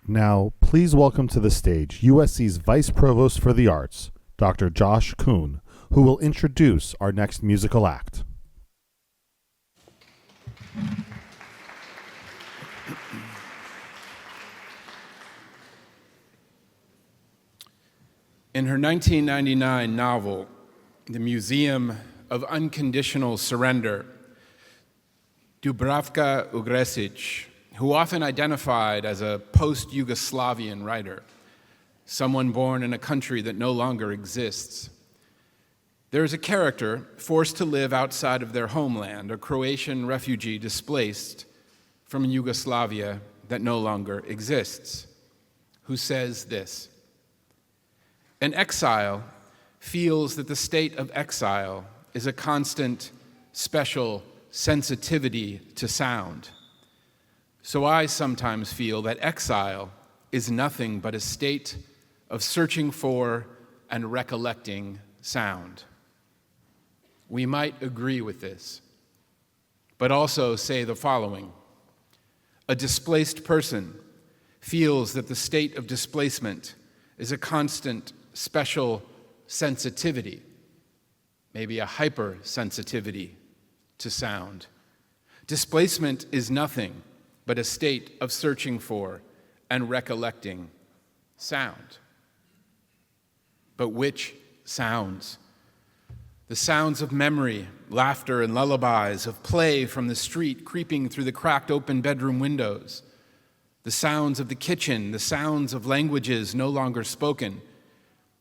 Now, please welcome to the stage USC's Vice Provost for the Arts, Dr. Josh Kuhn, who will introduce our next musical act. In her 1999 novel, The Museum of Unconditional Surrender, Dubravka Ugresic, who often identified as a post-Yugoslavian writer, someone born in a country that no longer exists, there is a character forced to live outside of their homeland, a Croatian refugee displaced from Yugoslavia that no longer exists, who says this: "An exile feels that the state of exile is a constant, special sensitivity to sound. So I sometimes feel that exile is nothing but a state of searching for and recollecting sound." We might agree with this, but also say the following: a displaced person feels that the state of displacement is a constant, special sensitivity, maybe a hypersensitivity to sound. Displacement is nothing but a state of searching for and recollecting sound. But which sounds? The sounds of memory, laughter, and lullabies, of play from the street creeping through the cracked open bedroom windows, the sounds of the kitchen, the sounds of languages no longer spoken,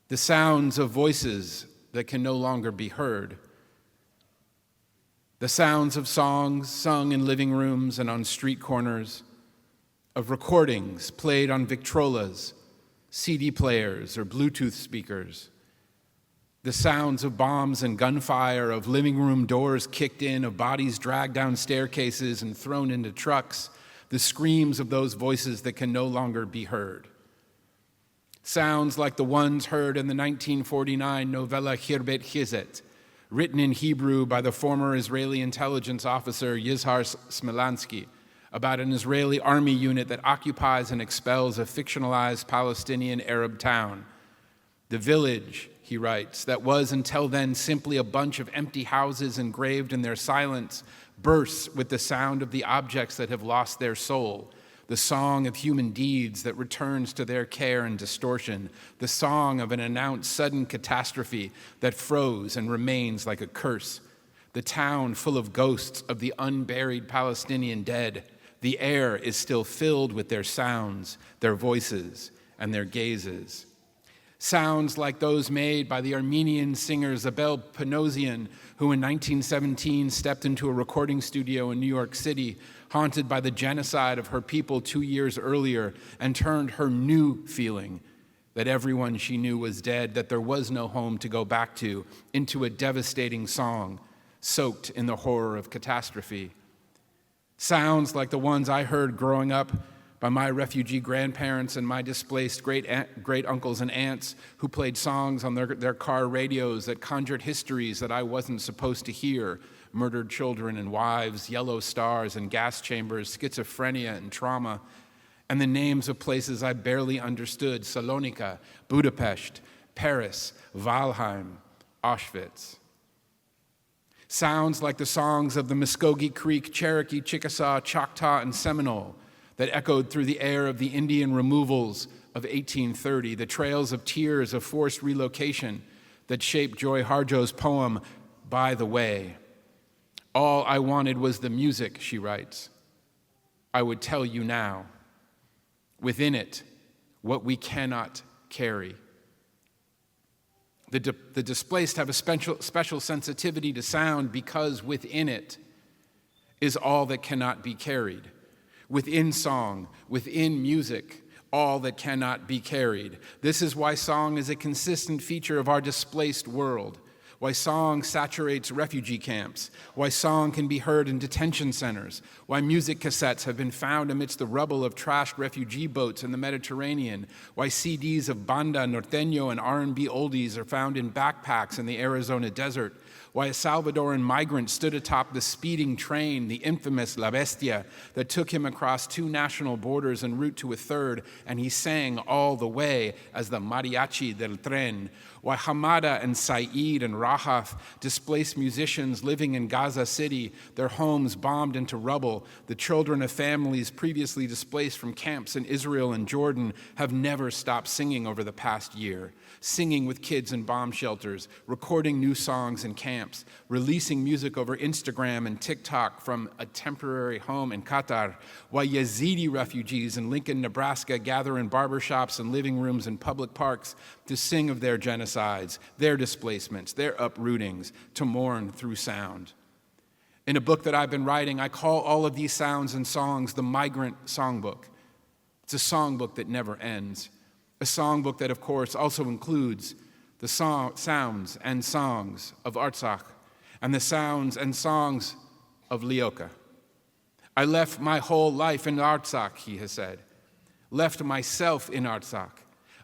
the sounds of voices that can no longer be heard, the sounds of songs sung in living rooms and on street corners, of recordings played on Victrolas, CD players, or Bluetooth speakers, the sounds of bombs and gunfire, of living room doors kicked in, of bodies dragged down staircases and thrown into trucks, the screams of those voices that can no longer be heard. Sounds like the ones heard in the 1949 novella Khirbet Khizet, written in Hebrew by the former Israeli intelligence officer Yizhar Smilansky, about an Israeli army unit that occupies and expels a fictionalized Palestinian Arab town. The village, he writes, that was until then simply a bunch of empty houses engraved in their silence, bursts with the sound of the objects that have lost their soul, the song of human deeds that returns to their care and distortion, the song of an announced sudden catastrophe that froze and remains like a curse, the town full of ghosts of the unburied Palestinian dead. The air is still filled with their sounds, their voices, and their gazes. Sounds like those made by the Armenian singer Zabel Panosian, who in 1917 stepped into a recording studio in New York City, haunted by the genocide of her people 2 years earlier, and turned her new feeling that everyone she knew was dead, that there was no home to go back to, into a devastating song soaked in the horror of catastrophe. Sounds like the ones I heard growing up by my refugee grandparents and my displaced great uncles and aunts, who played songs on their car radios that conjured histories that I wasn't supposed to hear: murdered children and wives, yellow stars and gas chambers, schizophrenia and trauma, and the names of places I barely understood: Salonika, Budapest, Paris, Valheim, Auschwitz. Sounds like the songs of the Muskogee Creek, Cherokee, Chickasaw, Choctaw, and Seminole that echoed through the air of the Indian removals of 1830, the trails of tears of forced relocation that shaped Joy Harjo's poem, By the Way. All I wanted was the music, she writes. I would tell you now. Within it, what we cannot carry. The displaced have a special sensitivity to sound because within it is all that cannot be carried. Within song, within music, all that cannot be carried. This is why song is a consistent feature of our displaced world, why song saturates refugee camps, why song can be heard in detention centers, why music cassettes have been found amidst the rubble of trashed refugee boats in the Mediterranean, why CDs of banda, norteño, and R&B oldies are found in backpacks in the Arizona desert, why a Salvadoran migrant stood atop the speeding train, the infamous La Bestia, that took him across 2 national borders en route to a third, and he sang all the way as the mariachi del tren, why Hamada and Saeed and Rahaf, displaced musicians living in Gaza City, their homes bombed into rubble, the children of families previously displaced from camps in Israel and Jordan, have never stopped singing over the past year, singing with kids in bomb shelters, recording new songs in camps, releasing music over Instagram and TikTok from a temporary home in Qatar, while Yazidi refugees in Lincoln, Nebraska gather in barbershops and living rooms and public parks to sing of their genocides, their displacements, their uprootings, to mourn through sound. In a book that I've been writing, I call all of these sounds and songs the Migrant Songbook. It's a songbook that never ends. A songbook that, of course, also includes the sounds and songs of Artsakh and the sounds and songs of Lyoka. I left my whole life in Artsakh, he has said. Left myself in Artsakh.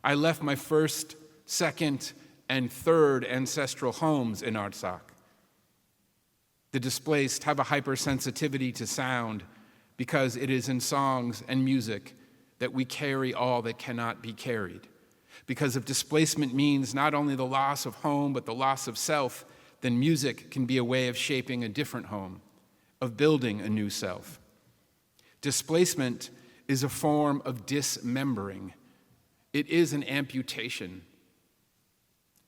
I left my first, second, and third ancestral homes in Artsakh. The displaced have a hypersensitivity to sound because it is in songs and music that we carry all that cannot be carried. Because if displacement means not only the loss of home, but the loss of self, then music can be a way of shaping a different home, of building a new self. Displacement is a form of dismembering. It is an amputation.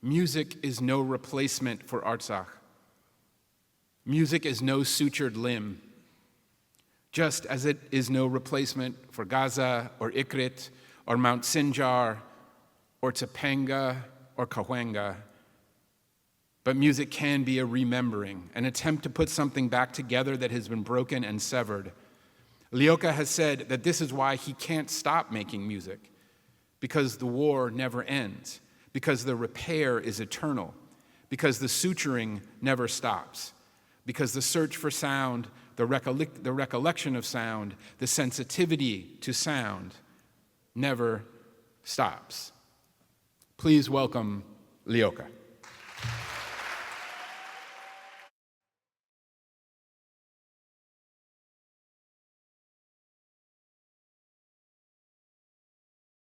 Music is no replacement for Artsakh. Music is no sutured limb, just as it is no replacement for Gaza or Ikrit or Mount Sinjar or Topanga or Cahuenga. But music can be a remembering, an attempt to put something back together that has been broken and severed. Lyoka has said that this is why he can't stop making music, because the war never ends, because the repair is eternal, because the suturing never stops, because the search for sound, the recollection of sound, the sensitivity to sound never stops. Please welcome Lyoka.